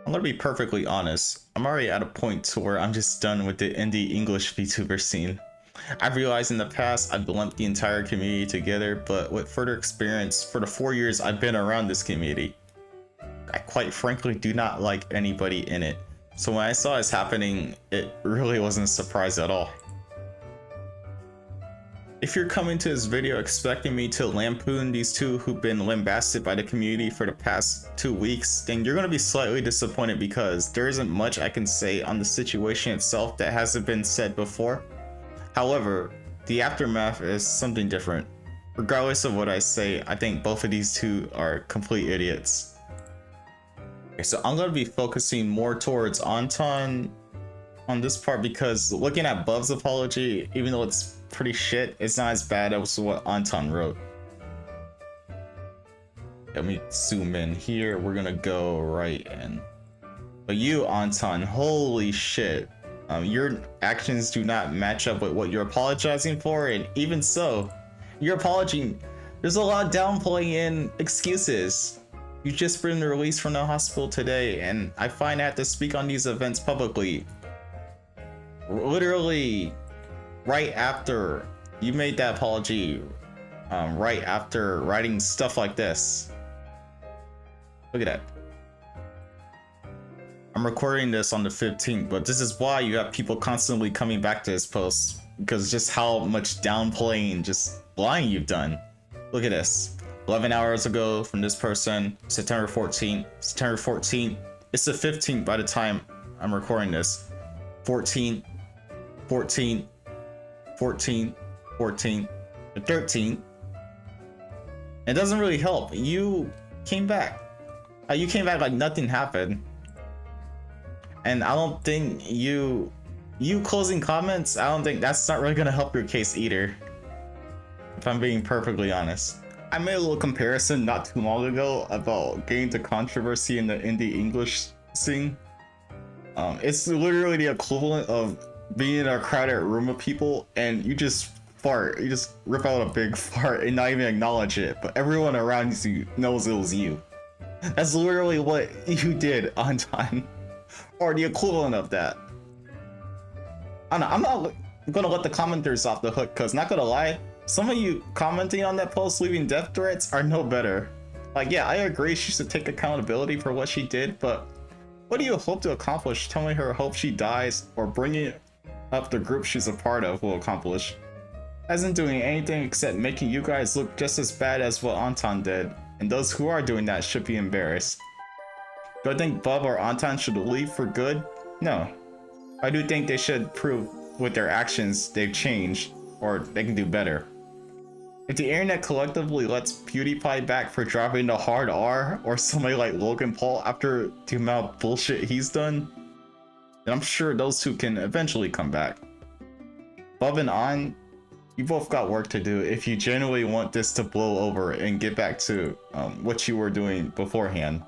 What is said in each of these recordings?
I'm gonna be perfectly honest. I'm already at a point to where I'm just done with the indie English VTuber scene. I've realized in the past I've lumped the entire community together, but with further experience, for the 4 years I've been around this community, I quite frankly do not like anybody in it. So when I saw this happening, it really wasn't a surprise at all. If you're coming to this video expecting me to lampoon these two who've been lambasted by the community for the past 2 weeks, then you're going to be slightly disappointed because there isn't much I can say on the situation itself that hasn't been said before. However, the aftermath is something different. Regardless of what I say, I think both of these two are complete idiots. Okay, so I'm going to be focusing more towards Antan on this part because looking at Bub's apology, even though it's pretty shit, it's not as bad as what Antan wrote. Let me zoom in here. We're gonna go right in. But you, Antan, holy shit. Your actions do not match up with what you're apologizing for, and even so, your apology, there's a lot of downplaying and excuses. You just been released from the hospital today, and I find I have to speak on these events publicly. Literally, right after you made that apology, right after writing stuff like this. Look at that. I'm recording this on the 15th, but this is why you have people constantly coming back to this post, because just how much downplaying, just lying you've done. Look at this. 11 hours ago from this person, September 14th. September 14th. It's the 15th by the time I'm recording this. 14th. 14th. 14th, 14th, the 13th. It doesn't really help. You came back. You came back like nothing happened. And I don't think you closing comments, I don't think that's not really gonna help your case either. If I'm being perfectly honest. I made a little comparison not too long ago about getting to controversy in the indie English scene. It's literally the equivalent of being in a crowded room of people and you just fart, you just rip out a big fart and not even acknowledge it, but everyone around you knows it was you. That's literally what you did on time, or the equivalent of that. I'm not gonna let the commenters off the hook, because not gonna lie, some of you commenting on that post leaving death threats are no better. Like, yeah, I agree she should take accountability for what she did, but what do you hope to accomplish telling her hope she dies, or bringing up the group she's a part of will accomplish? Isn't doing anything except making you guys look just as bad as what Antan did, and those who are doing that should be embarrassed. Do I think Bub or Antan should leave for good? No. I do think they should prove with their actions they've changed, or they can do better. If the internet collectively lets PewDiePie back for dropping the hard R, or somebody like Logan Paul after the amount of bullshit he's done, then I'm sure those two can eventually come back. Bub and An, you both got work to do if you genuinely want this to blow over and get back to what you were doing beforehand.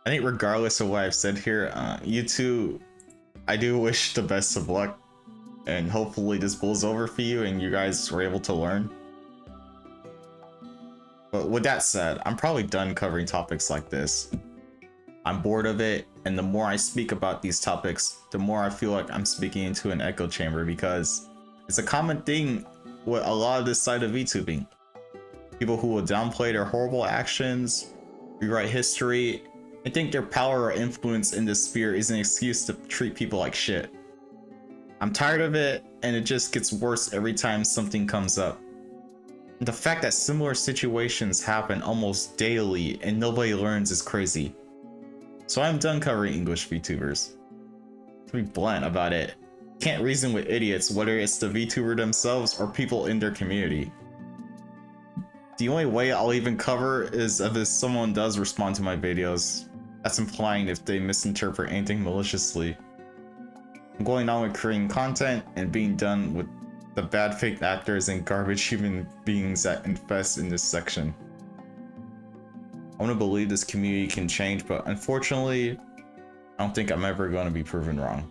I think regardless of what I've said here, you two, I do wish the best of luck, and hopefully this blows over for you and you guys were able to learn. But with that said, I'm probably done covering topics like this. I'm bored of it, and the more I speak about these topics, the more I feel like I'm speaking into an echo chamber, because it's a common thing with a lot of this side of VTubing. People who will downplay their horrible actions, rewrite history, and think their power or influence in this sphere is an excuse to treat people like shit. I'm tired of it, and it just gets worse every time something comes up. The fact that similar situations happen almost daily and nobody learns is crazy. So I'm done covering English VTubers. To be blunt about it, can't reason with idiots, whether it's the VTuber themselves or people in their community. The only way I'll even cover is if someone does respond to my videos. That's implying if they misinterpret anything maliciously. I'm going on with creating content and being done with the bad fake actors and garbage human beings that infest in this section. I want to believe this community can change, but unfortunately, I don't think I'm ever going to be proven wrong.